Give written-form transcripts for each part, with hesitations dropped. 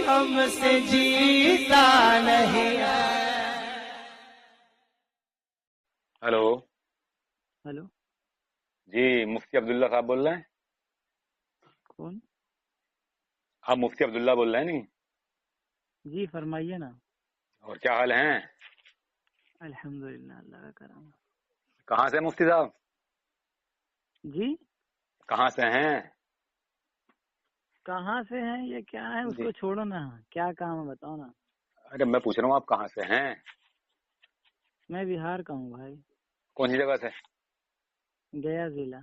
ہم سے جیتا نہیں ہے۔ ہلو ہلو جی، مفتی عبداللہ صاحب بول رہے ہیں؟ کون؟ آپ مفتی عبداللہ بول رہے ہیں نہیں؟ جی فرمائیے نا۔ اور کیا حال ہیں؟ الحمدللہ، اللہ کا کرم۔ کہاں سے مفتی صاحب؟ جی کہاں سے ہیں؟ کہاں سے ہیں یہ کیا ہے، اس جی کو چھوڑو نا، کیا کام ہے بتاؤ نا۔ ارے میں پوچھ رہا ہوں آپ کہاں سے ہیں؟ میں بہار کا ہوں بھائی، کون سی جگہ سے؟ گیا ضلع۔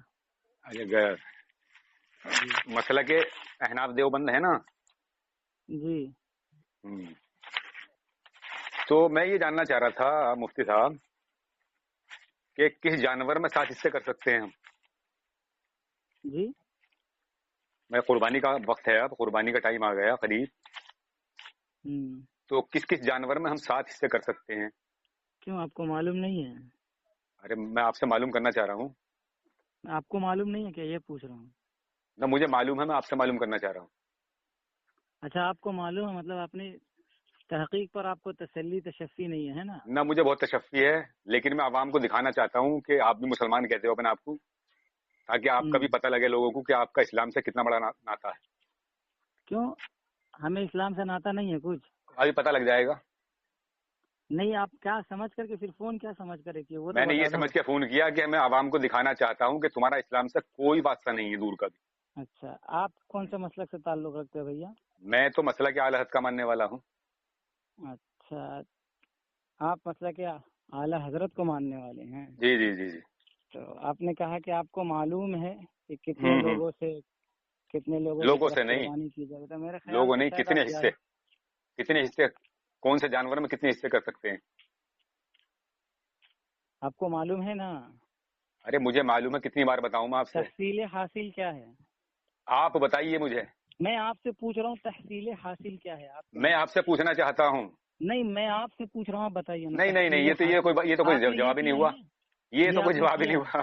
اچھا گیا۔ جی مسئلہ کہ احناف دیوبند ہے نا؟ جی تو میں یہ جاننا چاہ رہا تھا مفتی صاحب کہ کس جانور میں 7 حصے کر سکتے ہیں ہم؟ جی میں قربانی کا وقت ہے، اب قربانی کا ٹائم آ گیا قریب، تو کس کس جانور میں ہم 7 حصے کر سکتے ہیں؟ کیوں آپ کو معلوم نہیں ہے؟ ارے میں آپ سے معلوم کرنا چاہ رہا ہوں۔ آپ کو معلوم نہیں ہے کیا، یہ پوچھ رہا ہوں۔ نہ مجھے معلوم ہے، میں آپ سے معلوم کرنا چاہ رہا ہوں۔ اچھا آپ کو معلوم ہے، مطلب اپنی تحقیق پر آپ کو تسلی تشفی نہیں ہے نا؟ نہ مجھے بہت تشفی ہے، لیکن میں عوام کو دکھانا چاہتا ہوں کہ آپ بھی مسلمان کہتے ہو اپنے آپ کو، تاکہ آپ کا بھی پتہ لگے لوگوں کو کہ آپ کا اسلام سے کتنا بڑا ناتا ہے۔ کیوں، ہمیں اسلام سے ناتا نہیں ہے کچھ؟ ابھی پتہ لگ جائے گا۔ نہیں، آپ کیا سمجھ کر کے، پھر فون کیا سمجھ کر کے، وہ تو میں نے یہ بتا دو۔ سمجھ کے فون کیا کہ میں عوام کو دکھانا چاہتا ہوں کہ تمہارا اسلام سے کوئی واسطہ نہیں ہے دور کا بھی۔ اچھا آپ کون سے مسلک سے تعلق رکھتے ہو بھیا؟ میں تو مسئلہ کہ اعلی حضرت کا ماننے والا ہوں۔ اچھا آپ مسلک کے اعلی حضرت کو ماننے والے ہیں؟ جی جی جی جی۔ تو آپ نے کہا کہ آپ کو معلوم ہے کہ کتنے لوگوں سے نہیں، قربانی کی جائے، تو میرے خیال لوگوں سے نہیں، شاید کتنے حصے کون سے جانور میں کتنے حصے کر سکتے ہیں؟ آپ کو معلوم ہے نا؟ ارے مجھے معلوم ہے، کتنی بار بتاؤں میں آپ سے؟ تحصیل حاصل کیا ہے؟ آپ بتائیے مجھے۔ میں آپ سے پوچھ رہا ہوں تحصیل حاصل کیا ہے؟ میں آپ سے پوچھنا چاہتا ہوں۔ نہیں، میں آپ سے پوچھ رہا ہوں، آپ بتائیے نا۔ نہیں، یہ تو کوئی جواب ہی نہیں ہوا۔ یہ تو کوئی جواب ہی نہیں ہوا۔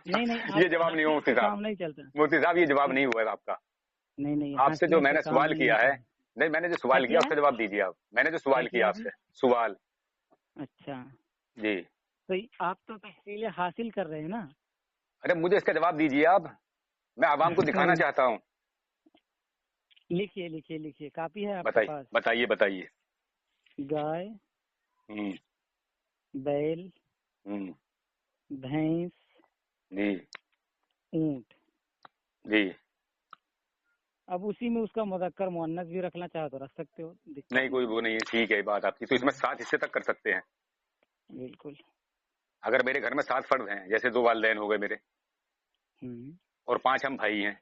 نہیں یہ جواب نہیں ہوا مفتی صاحب۔ نہیں چلتا مفتی صاحب یہ جواب نہیں ہوا آپ کا۔ نہیں، آپ سے جو میں نے سوال کیا ہے، نہیں میں نے جو سوال کیا اس کا جواب دیجیے آپ۔ میں نے جو سوال کیا آپ سے سوال۔ اچھا جی تو آپ تو تحصیل حاصل کر رہے ہیں نا؟ ارے مجھے اس کا جواب دیجیے آپ، میں عوام کو دکھانا چاہتا ہوں۔ لکھیے کاپی ہے آپ کے پاس؟ بتائیے۔ گائے، بیل، بھینس، جی اونٹ۔ جی اب اسی میں اس کا مذکر مؤنث بھی رکھنا چاہو تو رکھ سکتے ہو، نہیں کوئی وہ نہیں ہے، ٹھیک ہے بات آپ کی۔ تو اس میں 7 حصے تک کر سکتے ہیں؟ بالکل۔ اگر میرے گھر میں 7 فرد ہیں، جیسے 2 والدین ہو گئے میرے اور 5 ہم بھائی ہیں،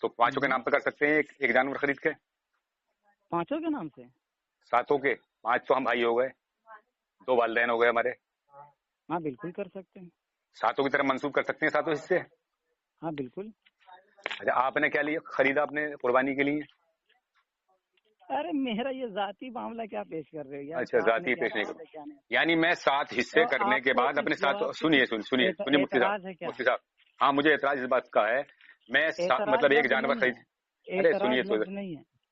تو 5 کے نام پہ کر سکتے ہیں ایک جانور خرید کے؟ 5 کے نام سے؟ 7 کے، 5 تو ہم بھائی ہو گئے، 2 والدین ہو گئے ہمارے۔ ہاں بالکل کر سکتے ہیں۔ 7 کی طرف منسوخ کر سکتے ہیں 7 حصے؟ ہاں بالکل۔ اچھا آپ نے کیا خریدا اپنے قربانی کے لیے؟ ارے میرا یہ ذاتی معاملہ کیا پیش کر رہے ہو یار؟ اچھا ذاتی پیش نہیں کرو، یعنی میں 7 حصے کرنے کے بعد اپنے 7 سنیے مفتی صاحب، ہاں مجھے اعتراض اس بات کا ہے، میں مطلب ایک جانور خرید، ارے سنیے،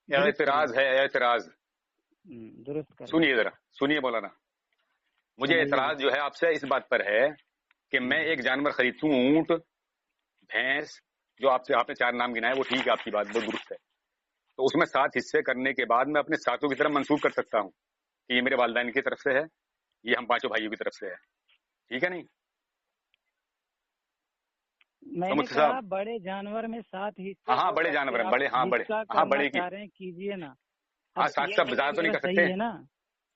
اعتراض ہے، درست سنیے ذرا، سنیے مولانا، مجھے اعتراض جو ہے آپ سے اس بات پر ہے کہ میں ایک جانور خریدوں، اونٹ، بھینس، جو آپ نے 4 نام گنائے وہ ٹھیک ہے، آپ کی بات بہت درست ہے، تو اس میں 7 حصے کرنے کے بعد میں اپنے 7 کی طرف منسوخ کر سکتا ہوں کہ یہ میرے والدین کی طرف سے ہے، یہ ہم 5 بھائیوں کی طرف سے ہے، ٹھیک ہے نہیں؟ میں نے کہا بڑے جانور میں 7 حصے، ہاں بڑے جانور ہیں، بڑے کیجیے نا۔ ہاں 7 سے زیادہ تو نہیں کر سکتے،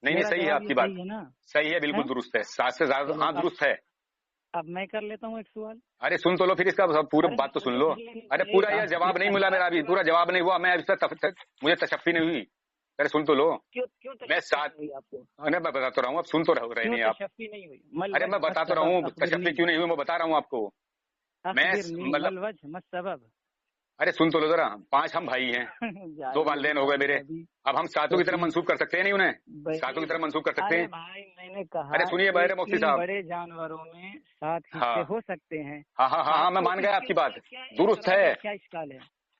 نہیں صحیح ہے آپ کی بات، صحیح ہے، بالکل درست ہے، 7 سے زیادہ، ہاں درست ہے۔ اب میں کر لیتا ہوں ایک سوال۔ ارے سن تو لو پھر اس کا پورا بات تو سن لو۔ ارے پورا یہ جواب نہیں ملا میرا، ابھی پورا جواب نہیں ہوا، میں مجھے تشفی نہیں ہوئی، ارے سن تو لو۔ میں 7، میں بتاتا رہا ہوں، اب سن تو رہے نہیں آپ، ارے میں بتاتا رہا ہوں تشفی کیوں نہیں ہوئی، میں بتا رہا ہوں آپ کو، میں مطلب، ارے سن تو لو ذرا، 5 ہم بھائی ہیں، 2 والدین ہو گئے میرے، اب ہم 7 کی طرف منسوخ کر سکتے ہیں نہیں انہیں، 7 کی طرف منسوخ کر سکتے ہیں؟ میں نے کہا ارے سنیے بھائی مفتی صاحب، بڑے جانوروں میں 7 حصے ہو سکتے ہیں۔ ہاں میں مان گیا آپ کی بات، درست ہے۔ کیا اشکال ہے؟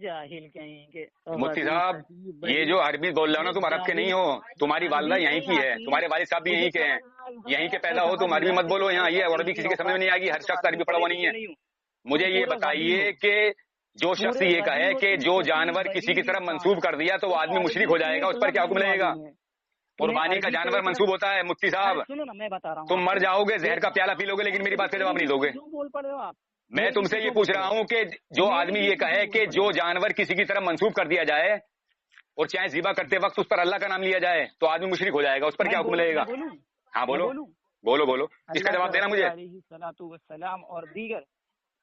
جاہل کہیں گے مفتی صاحب یہ جو عربی بول رہے ہو نا تم عرب کے نہیں ہو، تمہاری والدہ یہیں کی ہے، تمہارے والد صاحب بھی یہیں کے ہیں، یہیں کے پیدا ہو، تم عربی مت بولو یہاں، یہ عربی کسی کے سمجھ میں نہیں آئے گی، ہر شخص عربی پڑھا ہوا نہیں ہے۔ مجھے یہ بتائیے کہ جو شخص یہ کہے کہ جو جانور کسی کی طرف منسوب کر دیا تو وہ آدمی مشرک ہو جائے گا، اس پر کیا حکم لگے گا؟ قربانی کا جانور منسوب ہوتا ہے مفتی صاحب، سنو نا میں بتا رہا ہوں، تم مر جاؤ گے، زہر کا پیالہ پی لو گے، لیکن میری بات کا جواب نہیں دو گے۔ بول پڑے ہو آپ؟ میں تم سے یہ پوچھ رہا ہوں کہ جو آدمی یہ کہے کہ جو جانور کسی کی طرف منسوب کر دیا جائے اور چاہے ذبح کرتے وقت اس پر اللہ کا نام لیا جائے تو آدمی مشرک ہو جائے گا، اس پر کیا حکم لگے گا؟ ہاں بولو بولو بولو، اس کا جواب دینا مجھے۔ صلاۃ والسلام اور دیگر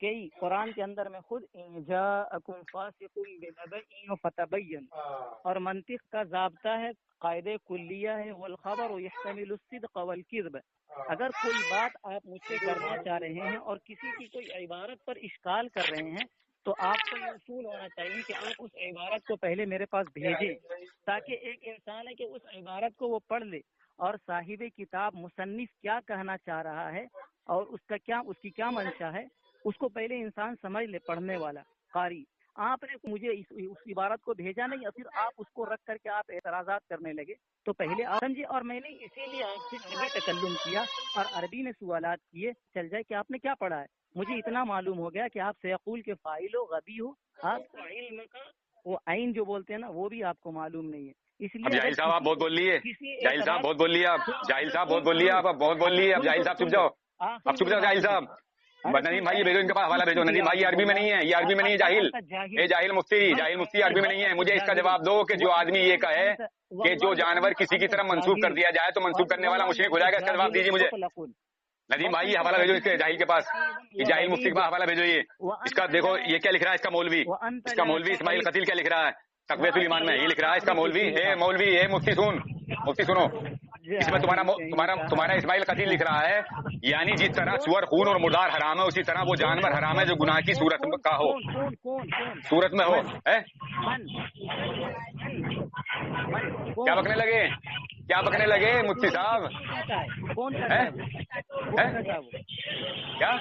کئی قرآن کے اندر میں خود ان جاءکم فاسق بنبأ فتبین، اور منطق کا ضابطہ ہے، قاعدہ کلیہ ہے، والخبر یحتمل الصدق والکذب۔ اگر کوئی بات آپ مجھ سے کرنا چاہ رہے ہیں اور کسی کی کوئی عبارت پر اشکال کر رہے ہیں تو آپ کو یہ اصول ہونا چاہیے کہ آپ اس عبارت کو پہلے میرے پاس بھیجیں، تاکہ ایک انسان ہے کہ اس عبارت کو وہ پڑھ لے اور صاحب کتاب مصنف کیا کہنا چاہ رہا ہے اور اس کی کیا منشا ہے، اس کو پہلے انسان سمجھ لے، پڑھنے والا قاری۔ آپ نے مجھے اس عبارت کو بھیجا نہیں اور پھر آپ اس کو رکھ کر کے آپ اعتراضات کرنے لگے، تو پہلے آپ سمجھے، اور میں نے اسی لیے آپ سے عربی تکلم کیا اور عربی میں سوالات کیے، چل جائے کہ آپ نے کیا پڑھا ہے۔ مجھے اتنا معلوم ہو گیا کہ آپ سیقول کے فاعل ہو، غبی ہو، آپ کو علم کا وہ عین جو بولتے ہیں نا وہ بھی آپ کو معلوم نہیں ہے، اس لیے جاہل صاحب آپ بہت بول لیے، جاہل صاحب بہت بول لیے، آپ جاہل صاحب بہت بول لیے، آپ بہت بول لیے، اب جاہل صاحب چپ جاؤ، اب چپ جاؤ جاہل صاحب۔ ندیم بھائی بھیجو، ان کے پاس حوالہ بھیجو۔ ندیم بھائی یہ عربی میں نہیں ہے، یہ عربی میں نہیں ہے، جاہل، یہ جاہل مفتی عربی میں نہیں ہے۔ مجھے اس کا جواب دو کہ جو آدمی یہ کہے کہ جو جانور کسی کی طرف منسوب کر دیا جائے تو منسوب کرنے والا مشرک ہو جائے گا، اس کا جواب دیجیے مجھے۔ ندیم بھائی یہ حوالہ بھیجو اس کے جاہل کے پاس، یہ جاہل مفتی کے پاس حوالہ بھیجو۔ یہ اس کا دیکھو یہ کیا لکھ رہا ہے، اس کا مولوی، اس کا مولوی اسماعیل قتیل کیا لکھ رہا ہے تقویۃ الایمان میں، یہ لکھ رہا ہے اس کا مولوی، مولوی مفتی سن، مفتی سنو، اس میں تمہارا اسماعیل قتیل لکھ رہا ہے یعنی جس طرح سور خون اور مردار حرام ہے اسی طرح وہ جانور حرام ہے جو گناہ کی صورت کا ہو، صورت میں ہو۔ کیا بکنے لگے مفتی صاحب؟ کیا؟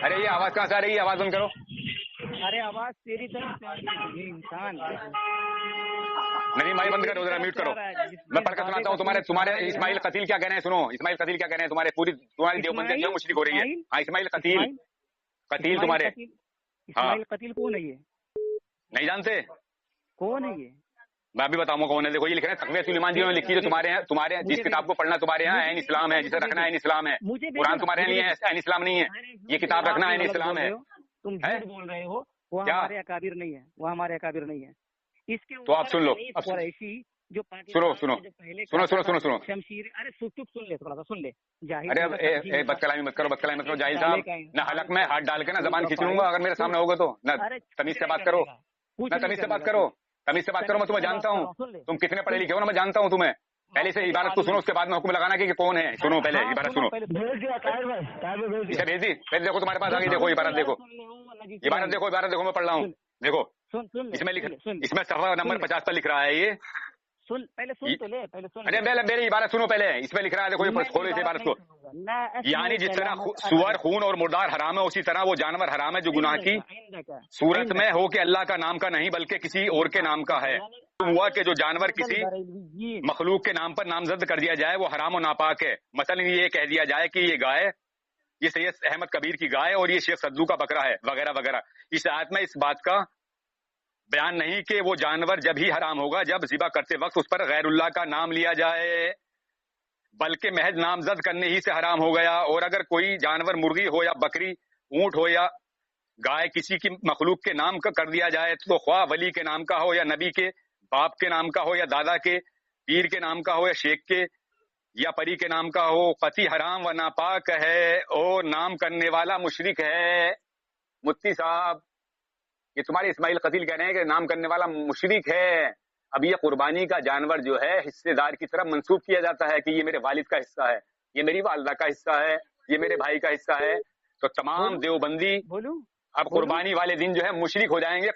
ارے یہ آواز کہاں سے آ رہی ہے؟ آواز بند کرو۔ ارے آواز تیری طرف سے آ رہی ہے انسان۔ ندیم بھائی بند کرو ذرا، میوٹ کرو، میں پڑھ کر سناتا ہوں۔ تمہارے اسماعیل قتیل کیا کہہ رہے ہیں، سنو اسماعیل قتیل کیا کہہ رہے ہیں، تمہاری دیوبندی جو مشرک ہو رہی ہے۔ ہاں اسماعیل قتیل تمہارے، اسماعیل قتیل کون ہے؟ یہ نہیں جانتے؟ کون ہے یہ؟ میں ابھی بتاؤں گا کون ہے۔ دیکھو یہ لکھ رہے ہیں تقویۃ الایمان جنہوں نے لکھی ہے، تمہارے جس کتاب کو پڑھنا تمہارے یہاں عین اسلام ہے، جسے رکھنا عین اسلام ہے۔ قرآن تمہارے لیے عین اسلام نہیں ہے، یہ کتاب رکھنا عین اسلام ہے۔ تم جھوٹ بول رہے ہو، وہ ہمارے اکابر نہیں ہے، وہ ہمارے اکابر نہیں ہے۔ اس کے تو آپ سن لو، جو سنو شمشیر، ارے سن لے تھوڑا سا، سن لے جاہل۔ ارے بد کلامی مت کرو جاہل صاحب، نہ حلق میں ہاتھ ڈال کے نہ زبان کھینچ لوں گا اگر میرے سامنے ہوگا تو، نہ تمیز سے بات کرو، تمیز سے بات کرو، میں تمہیں جانتا ہوں، تم کتنے پڑھے لکھے ہو نا، میں جانتا ہوں تمہیں۔ پہلے سے عبارت کو سنو، اس کے بعد میں حکم لگانا کہ کون ہے، سنو پہلے عبارت سنو، اسے بھیج دی، پہلے دیکھو تمہارے پاس آ گئی، دیکھو عبارت دیکھو، عبارت دیکھو میں پڑھ رہا ہوں، دیکھو اس میں صفحہ نمبر 50 پر لکھ رہا ہے یہ، ارے میری عبارت سنو پہلے، اس میں لکھ رہا ہے دیکھو کھولو اس عبارت کو، یعنی جس طرح سور خون اور مردار حرام ہے اسی طرح وہ جانور حرام ہے جو گناہ کی صورت میں ہو کہ اللہ کا نام کا نہیں بلکہ کسی اور کے نام کا ہے۔ ہوا کہ جو جانور کسی مخلوق کے نام پر نامزد کر دیا جائے وہ حرام و ناپاک ہے۔ مثلا یہ کہہ دیا جائے کہ یہ گائے، یہ سید احمد کبیر کی گائے اور یہ شیخ سدو کا بکرا ہے وغیرہ وغیرہ۔ اس آیت میں اس بات کا بیان نہیں کہ وہ جانور جب ہی حرام ہوگا جب ذبح کرتے وقت اس پر غیر اللہ کا نام لیا جائے، بلکہ محض نامزد کرنے ہی سے حرام ہو گیا۔ اور اگر کوئی جانور مرغی ہو یا بکری، اونٹ ہو یا گائے کسی کی مخلوق کے نام کا کر دیا جائے تو خواہ ولی کے نام کا ہو یا نبی کے باپ کے نام کا ہو یا دادا کے، پیر کے نام کا ہو یا شیخ کے یا پری کے نام کا ہو، قطعی حرام و ناپاک ہے اور نام کرنے والا مشرک ہے۔ مفتی صاحب یہ تمہارے اسماعیل قتیل کہہ رہے ہیں کہ نام کرنے والا مشرک ہے۔ اب یہ قربانی کا جانور جو ہے حصے دار کی طرف منسوب کیا جاتا ہے کہ یہ میرے والد کا حصہ ہے، یہ میری والدہ کا حصہ ہے، یہ میرے بھائی کا حصہ ہے، تو تمام دیوبندی اب قربانی والے دن جو ہے مشرک ہو جائیں گے،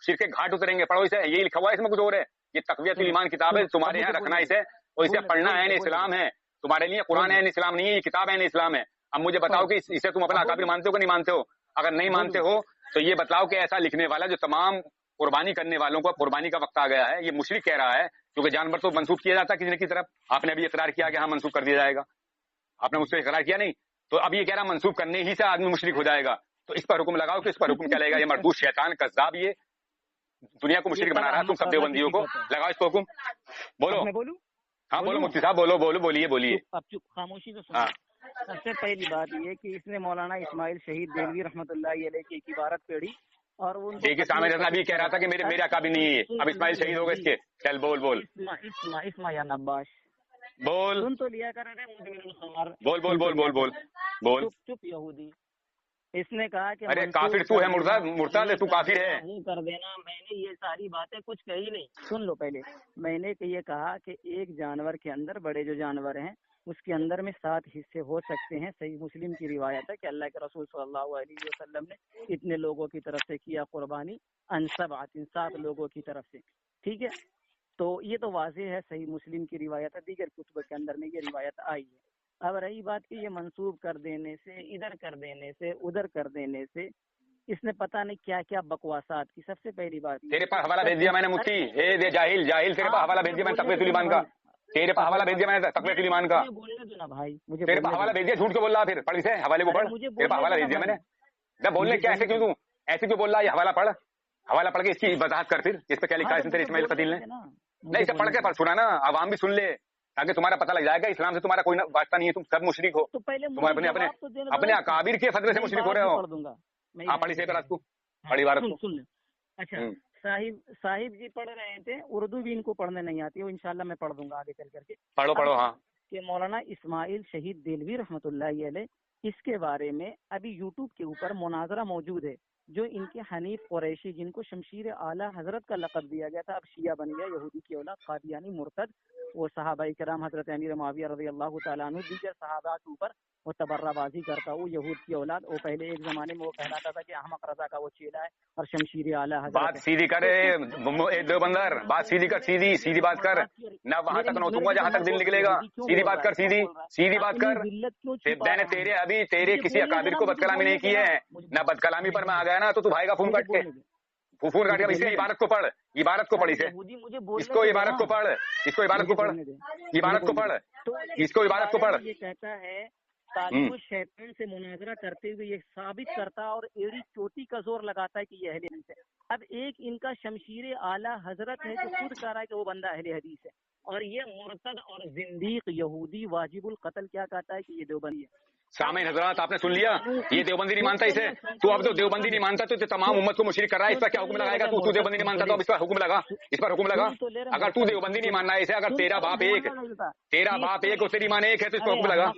شرک گھاٹ اتریں گے۔ پڑھو اسے، یہی لکھا ہوا ہے، اس میں کچھ اور ہے۔ یہ تقویۃ الایمان کتاب ہے، تمہارے یہاں رکھنا اسے اور اسے پڑھنا عین اسلام ہے، تمہارے لیے قرآن عین اسلام نہیں ہے، یہ کتاب عین اسلام ہے۔ اب مجھے بتاؤ کہ اسے تم اپنا اکابر مانتے ہو کہ نہیں مانتے ہو؟ اگر نہیں مانتے ہو تو یہ بتلاؤ کہ ایسا لکھنے والا جو تمام قربانی کرنے والوں کو قربانی کا وقت آ گیا ہے، یہ مشرک کہہ رہا ہے، کیونکہ جانور تو منسوخ کیا جاتا ہے کسی نہ کسی طرف. آپ نے ابھی اقرار کیا کہ ہاں منسوخ کر دیا جائے گا، آپ نے مجھ سے اقرار کیا نہیں؟ تو اب یہ کہہ رہا منسوخ کرنے ہی سے آدمی مشرک ہو جائے گا. تو اس پر حکم لگاؤ کہ اس پر حکم کیا لگے گا؟ یہ مردود شیطان کذاب یہ دنیا کو مشرک بنا رہا ہے. تم سب دیوبندیوں کو لگاؤ اس پر حکم. بولو. میں بولوں؟ ہاں بولو مفتی صاحب، بولو بولیے. اب چپ خاموشی سے سنو. سب سے پہلی بات یہ کہ اس نے مولانا اسماعیل شہید دہلوی رحمۃ اللہ علیہ کی ایک عبارت پڑھی اور وہ دیکھیے سامع رضا بھی کہہ رہا تھا کہ میرے اکابر نہیں ہے. اب اسماعیل شہید ہو گئے اس کے. چل بول اسما یا نباش بول سن تو لیا کر رہے بول. چپ یہودی. اس نے کہا کہ ارے کافر تو ہے، مرتد ہے، تو کافر ہے. کر دینا. میں نے یہ ساری باتیں کچھ کہی نہیں. سن لو پہلے. میں نے یہ کہا کہ ایک جانور کے اندر بڑے جو جانور ہیں اس کے اندر میں 7 حصے ہو سکتے ہیں. صحیح مسلم کی روایت ہے کہ اللہ کے رسول صلی اللہ علیہ وسلم نے اتنے لوگوں کی طرف سے کیا قربانی، ان 7 لوگوں کی طرف سے. ٹھیک ہے، تو یہ تو واضح ہے، صحیح مسلم کی روایت ہے، دیگر کتب کے اندر میں یہ روایت آئی ہے. اب رہی بات کہ یہ منسوب کر دینے سے، ادھر کر دینے سے، ادھر کر دینے سے، اس نے پتہ نہیں کیا کیا بکواسات کی. سب سے پہلی بات تیرے پاس حوالہ بھیج دیا میں نے مفتی. اے جاہل تیرے پاس حوالہ بھیج دیا میں نے تقویۃ الایمان کا. تیرے پاس حوالہ بھیج دیا میں نے تقویۃ الایمان کا. تیرے پاس حوالہ بھیج دیا، جھوٹ کیوں بول رہا؟ پھر پڑھ اسے حوالے کو پڑھ. تیرے پاس حوالہ بھیج دیا میں نے. جب بولنے کیا ایسے کیوں بول رہا ہے؟ یہ حوالہ پڑھ کے اس کی وضاحت کر. پھر اس پہ کیا لکھا ہے تیرے اسماعیل قتیل نے؟ نہیں اسے پڑھ کے سنا نا، عوام بھی سن لے تاکہ تمہارا پتہ لگ جائے گا اسلام سے تمہارا کوئی واسطہ نہیں ہے، تم سب مشرک ہو. تم اپنے اکابر کے فتوے سے مشرک ہو رہے ہو. ہاں پڑھی سے رات کو پڑھی عبارت کو. اچھا صاحب جی پڑھ رہے تھے، اردو بھی ان کو پڑھنے نہیں آتی، وہ انشاءاللہ میں پڑھ دوں گا آگے چل کر کے. پڑھو. ہاں کہ مولانا اسماعیل شہید دہلوی رحمۃ اللہ علیہ اس کے بارے میں ابھی یوٹیوب کے اوپر مناظرہ موجود ہے. جو ان کے حنیف قریشی جن کو شمشیر اعلیٰ حضرت کا لقب دیا گیا تھا، اب شیعہ بن گیا، یہودی کی اولاد، قادیانی مرتد، وہ صحابہ کرام حضرت امیر معاویہ رضی اللہ تعالیٰ عنہ دیگر صحابہ کے اوپر وہ تبرہ بازی کرتا، وہ یہود کی اولاد. وہ پہلے ایک زمانے میں وہ کہلاتا تھا کہ احمق رضا کا وہ چیلا ہے اور شمشیر اعلیٰ حضرت. بات سیدھی کرے دیوبندر، بات سیدھی کر، سیدھی بات کر. نہ وہاں تک نوتوں گا جہاں تک دل نکلے گا. سیدھی بات کر، سیدھی بات کر. میں نے تیرے کسی اکابر کو بدکلامی نہیں کی ہے، نہ بدکلامی پر میں آ گیا نا تو بھائی کا فون کٹ کے فون کٹ کے. اسے عبارت کو پڑھ اسے. اس کو عبارت کو پڑھ. یہ کہتا ہے طالب شیطان سے مناظرہ کرتے ہوئے یہ ثابت کرتا اور ایڑی چوٹی کا زور لگاتا ہے کہ یہ اہل حدیث ہے. اب ایک ان کا شمشیر اعلیٰ حضرت ہے جو خود کہہ رہا ہے کہ وہ بندہ اہل حدیث ہے، اور یہ مرتد اور زندیق یہودی واجب القتل کیا کہتا ہے کہ یہ دیوبندی ہے. سامعین حضرات آپ نے سن لیا، یہ دیوبندی نہیں مانتا اسے. تو اب تو دیوبندی نہیں مانتا تو تمام امت کو مشرک کر رہا ہے. اس پر کیا حکم لگائے گا؟ تو دیوبندی نہیں مانتا تو اب اس پر حکم لگا. اگر تو دیوبندی نہیں ماننا ہے اسے، اگر تیرا باپ ایک اور تیری ماں ایک ہے تو اس پر حکم لگا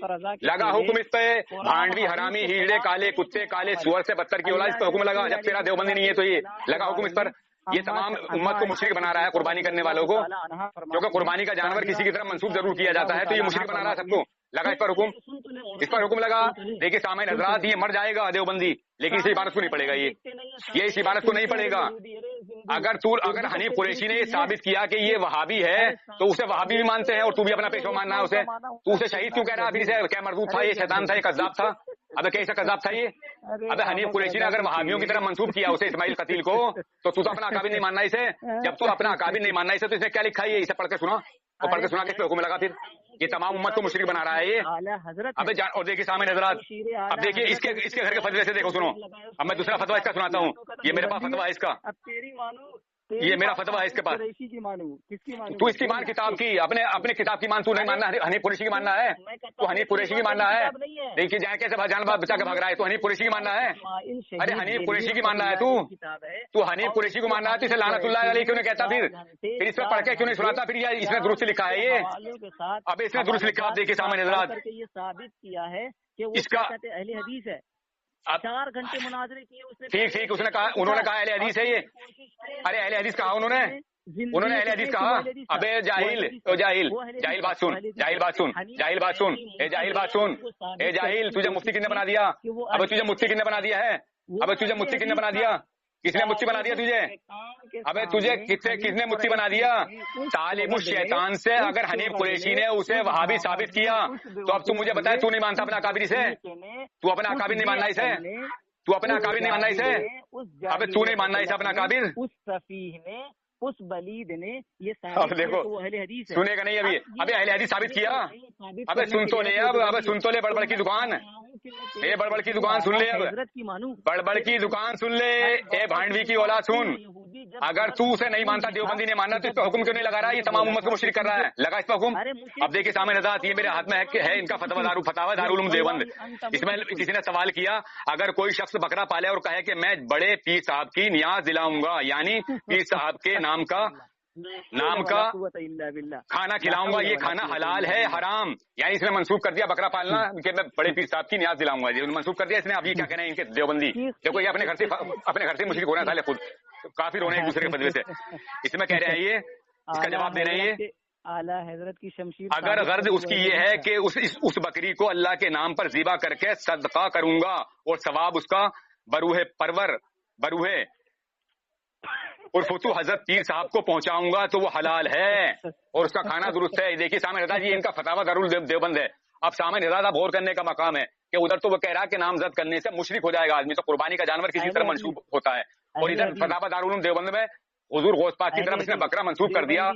حکم اس پہ. بھانڈوی حرامی ہیڑے کالے کتے کالے سور سے بدتر کی اولاد، اس پہ حکم لگا. جب تیرا دیوبندی نہیں ہے تو یہ لگا حکم اس پر. یہ تمام امت کو مشرک بنا رہا ہے قربانی کرنے والوں کو، کیونکہ قربانی کا جانور کسی کی طرف منسوب ضرور کیا جاتا ہے تو یہ مشرک بنا رہا ہے سب کو. لگا اس پر حکم لگا. دیکھیے سامعین حضرات، یہ مر جائے گا دیوبندی لیکن اس عبارت کو نہیں پڑے گا. یہ اس عبارت کو نہیں پڑے گا. اگر حنیف قریشی نے یہ ثابت کیا کہ یہ وہابی ہے تو اسے وہابی بھی مانتے ہیں اور تو بھی اپنا پیشوا ماننا ہے اسے. تو اسے شہید کیوں کہہ رہا ہے؟ پھر اسے کیا مردود تھا، یہ شیطان تھا، یہ کذاب تھا. اب کیسا کذاب تھا یہ؟ اب حنیف قریشی نے اگر وہابیوں کی طرف منسوب کیا اسے اسماعیل قتیل کو، تو اپنا اکابر نہیں ماننا اسے. جب تو اپنا اکابر نہیں ماننا اسے تو اس نے کیا لکھا ہے؟ اسے پڑھ کے سنا. اور پڑھ کے سنا کس پہ حکم لگا؟ پھر یہ تمام امت کو مشرک بنا رہا ہے یہ. اب اور دیکھیے سامعین حضرات، اب دیکھیے اس کے گھر کے فتوے سے دیکھو سنو. اب میں دوسرا فتوا اس کا سناتا ہوں. یہ میرے پاس فتوا ہے اس کا، یہ میرا فتوا ہے اس کے پاس. تو اس کی مان کتاب کی، اپنے کتاب کی مان. تو نہیں ماننا حنیف قریشی کی ماننا ہے. تو حنیف قریشی کی ماننا ہے. دیکھیے جائیں کیسے جان بچا کے بھاگ رہا ہے. تو حنیف قریشی کی ماننا ہے. ارے حنیف قریشی کی ماننا ہے. تو حنیف قریشی کو ماننا ہے تو اسے لعنت اللہ علیہ کیوں نہیں کہتا؟ پھر اس پہ پڑھ کے کیوں نہیں سناتا؟ پھر اس نے درست لکھا ہے یہ. اب اس نے درست لکھا. آپ دیکھیے سامنے حضرات، یہ ثابت کیا ہے کہ اس کا اہل حدیث ہے. 4 گھنٹے مناظرے کیے. ٹھیک اس نے کہا، انہوں نے کہا اہل حدیث ہے یہ. ارے اہل حدیث کہا انہوں نے اہل حدیث کہا. ابے جاہل بات سن. اے جاہل تجھے مفتی کن نے بنا دیا؟ اب تجھے مفتی کن نے بنا دیا ہے؟ کس نے مفتی بنا دیا تجھے؟ ابے تجھے کس نے مفتی بنا دیا؟ طالب الشیطان سے. اگر حنیف قریشی نے اسے وہابی ثابت کیا تو اب تو مجھے بتائے تو نہیں مانتا اپنا اکابر سے؟ تو اپنا اکابر نہیں ماننا اسے؟ تو اپنا اکابر نہیں ماننا اسے؟ ابے تو نہیں ماننا اسے اپنا اکابر؟ اس سفیہ نے، اس بلید نے یہ اب دیکھو اہل حدیث ہے. سنے گا نہیں ابھی اہل حدیث ثابت کیا. ابے سن تو لے اب سن تو لے بڑبڑ کی دکان، اے بڑبڑ کی دکان سن لے، اب حضرت کی مانو. بڑبڑ کی دکان سن لے، اے بھانڈوی کی اولاد سن. اگر تو اسے نہیں مانتا، دیوبندی نے ماننا، تو اس پہ حکم کیوں نہیں لگا رہا ہے؟ یہ تمام امت کو مشرک کر رہا ہے، لگا اس پہ حکم. اب دیکھیے سامنے نظر یہ میرے ہاتھ میں ہے ان کا فتویٰ دارالعلوم دیوبند. اس میں کسی نے سوال کیا اگر کوئی شخص بکرا پالے اور کہے کہ میں بڑے پیر صاحب کی نیاز دلاؤں گا، یعنی پیر صاحب کے نام کا کھانا کھلاؤں گا، یہ کھانا حلال ہے حرام؟ یعنی اس نے منسوخ کر دیا بکرا پالنا کہ میں بڑے پیر صاحب کی نیاز دلاؤں گا، یہ منسوخ کر دیا اس نے. اب یہ کیا کہنا ہے ان کے دیوبندی؟ دیکھو یہ اپنے گھر سے مشرک ہونا تھا خود، کافر ہونے ایک دوسرے کے بدلے سے. اس میں کہہ رہے ہیں یہ، اس کا جواب دے رہے ہیں یہ اعلیٰ حضرت کی شمشیر. اگر غرض اس کی یہ ہے کہ اس بکری کو اللہ کے نام پر ذبح کر کے صدقہ کروں گا اور ثواب اس کا بروح اور فتو حضرت پیر صاحب کو پہنچاؤں گا تو وہ حلال ہے اور اس کا کھانا درست ہے. دیکھیے سامع رضا جی ان کا فتاویٰ دارالعلوم دیوبند ہے. اب سامع رضا آپ غور کرنے کا مقام ہے کہ ادھر تو وہ کہہ رہا کہ نامزد کرنے سے مشرک ہو جائے گا آدمی، تو قربانی کا جانور کسی طرح منسوب ہوتا ہے، اور ادھر فتاویٰ دارالعلوم دیوبند میں حضور غوث پاک کی طرف اس نے بکرا منسوخ کر دیا.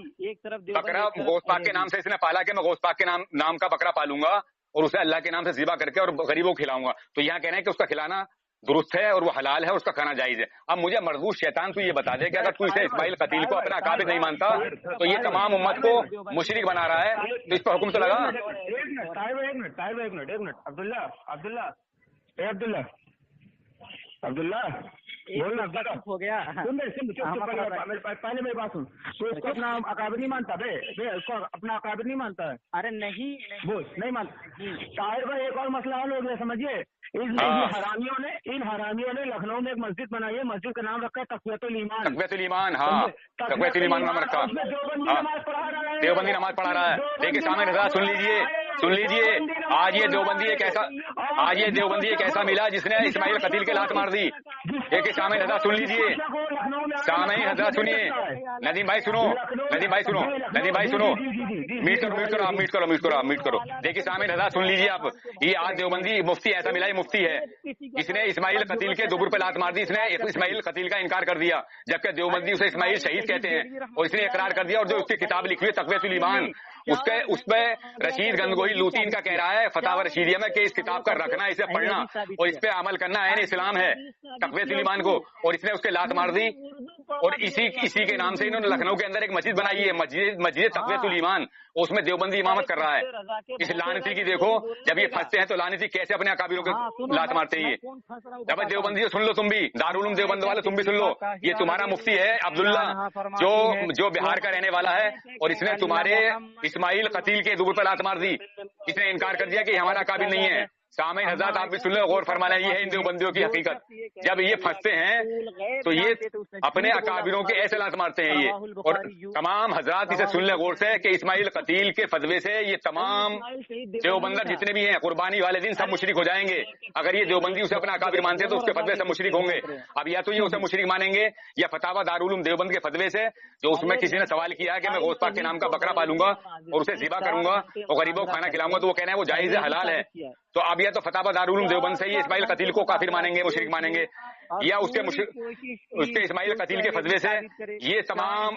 بکرا غوث پاک کے نام سے اس نے پالا کہ میں غوث پاک کے نام کا بکرا پالوں گا اور اسے اللہ کے نام سے ذبح کر کے اور غریبوں کو کھلاؤں گا. تو یہاں کہنا ہے کہ اس کا کھلانا درست ہے اور وہ حلال ہے، اس کا کھانا جائز ہے. اب مجھے مرغوب شیطان تو یہ بتا دے کہ اگر تو اسے اسماعیل قتیل کو اپنا اکابر نہیں مانتا تو یہ تمام امت کو مشرک بنا رہا ہے، تو اس پر حکم تو لگا. عبداللہ بولنا ہو گیا. پہلے میری بات سن. تو اس کو اپنا اکابر نہیں مانتا اس کو اپنا اکابر نہیں مانتا ہے. ارے نہیں وہ نہیں مانتا. طاہر بھائی ایک اور مسئلہ حل ہو گیا سمجھیے. ان حرامیوں نے لکھنؤ میں ایک مسجد بنائی ہے، مسجد کا نام رکھا ہے تقویت الایمان. تقویت الایمان، ہاں تقویت الایمان نام رکھا. دیوبندی نماز پڑھا رہا ہے. دیکھیے سامع رضا سن لیجیے آج یہ دیوبندی ایک ایسا ملا جس نے اسماعیل قتیل کے لات مار دی. دیکھیے سامع رضا سن لیجیے، سامع رضا سنیے. ندیم بھائی سنو، میٹ کرو. دیکھیے سامع رضا سن لیجیے آپ، یہ آج دیوبندی مفتی ایسا ملا، یہ مفتی ہے، اس نے اسماعیل قتیل کے دوبر پہ لات مار دی. اس نے اسماعیل قتیل کا انکار کر دیا جبکہ دیوبندی اسے اسماعیل شہید کہتے ہیں، اور اس نے اقرار کر دیا. اور جو اس کی کتاب لکھی ہوئی تقویت الایمان اس پہ رشید گنگوہی لوتین کا کہہ رہا ہے فتاوی رشیدیہ میں کہ اس کتاب کا رکھنا، اسے پڑھنا اور اس پہ عمل کرنا عین اسلام ہے، تقویت الایمان کو. اور اس نے اس کے لات مار دی اور اسی کے نام سے انہوں نے لکھنؤ کے اندر ایک مسجد بنائی ہے، مسجد تقویت الایمان، اس میں دیوبندی امامت کر رہا ہے. اس لعنتی کی دیکھو جب یہ پھنستے ہیں تو لعنتی کیسے اپنے اکابروں کو لات مارتے ہیں. جب دیوبندی سن لو، تم بھی دارالعلوم دیوبند والے تم بھی سن لو. یہ تمہارا مفتی ہے عبداللہ جو بہار کا رہنے والا ہے، اور اس نے تمہارے اسماعیل قتیل کے دوبر پر لات مار دی. اس نے انکار کر دیا کہ یہ ہمارا اکابر نہیں ہے. سامعین حضرات آپ بھی سن لو، غور فرمانا. یہ ہے ان دیوبندیوں کی حقیقت. جب یہ پھنستے ہیں تو یہ اپنے اکابروں کے ایسے لات مارتے ہیں یہ. اور تمام حضرات اسے سن لیں غور سے کہ اسماعیل قتیل کے فتوے سے یہ تمام دیوبندر جتنے بھی ہیں قربانی والے دن سب مشرک ہو جائیں گے. اگر یہ دیوبندی اسے اپنا اکابر مانتے ہیں تو اس کے فتوے سے مشرک ہوں گے. اب یا تو یہ اسے مشرک مانیں گے یا فتاویٰ دارالعلوم دیوبند کے فتوے سے، جو اس میں کسی نے سوال کیا ہے کہ میں غوث پاک کے نام کا بکرا پالوں گا اور اسے ذبح کروں گا اور غریبوں کو کھانا کھلاؤں گا، تو وہ کہنا ہے وہ جائز ہے، حلال ہے. تو اب یا تو فتاویٰ دارالعلوم دیوبند سے یہ اسماعیل قتیل کو کافر مانیں گے، مشرک مانیں گے، یا اس کے اسماعیل قتیل کے فتوے سے یہ تمام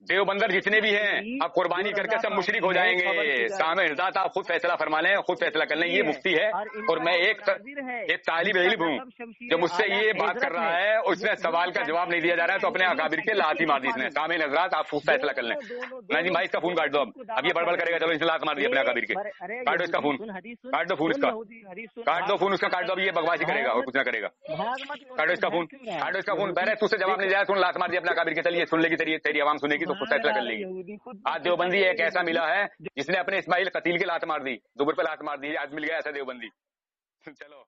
دیوبندر جتنے بھی ہیں اب قربانی کر کے سب مشرک ہو جائیں گے. سامع حضرات آپ خود فیصلہ فرما لیں، خود فیصلہ کر لیں. یہ مفتی ہے اور میں ایک طالب علم ہوں جو مجھ سے یہ بات کر رہا ہے اور اس نے سوال کا جواب نہیں دیا جا رہا ہے تو اپنے اکابر کے لات ہی مار دی اس نے. سامع حضرات آپ خود فیصلہ کر لیں. نہیں بھائی اس کا فون کاٹ دو. اب یہ بڑبڑ کرے گا چلو اس نے لات مار دی اپنے اکابر کے. کاٹ دو اس کا فون، کاٹ دو فون اس کا، کاٹ دو فون اس کا، کاٹ دو. اب یہ بکواسی کرے گا اور کچھ نہ کرے گا. کاٹو اس کا فون، کاٹو اس کا فون. پہلے تو سے جواب نہیں دیا، تم لات مار دی اپنے اکابر کے. چلیے سن لے گی تیری عوام سنے گی تو خود فیصلہ کر لے گی. آج دیوبندی ایک ایسا ملا ہے جس نے اپنے اسماعیل قتیل کی لات مار دی، دوبر پہ لات مار دی. آج مل گیا ایسا دیوبندی. چلو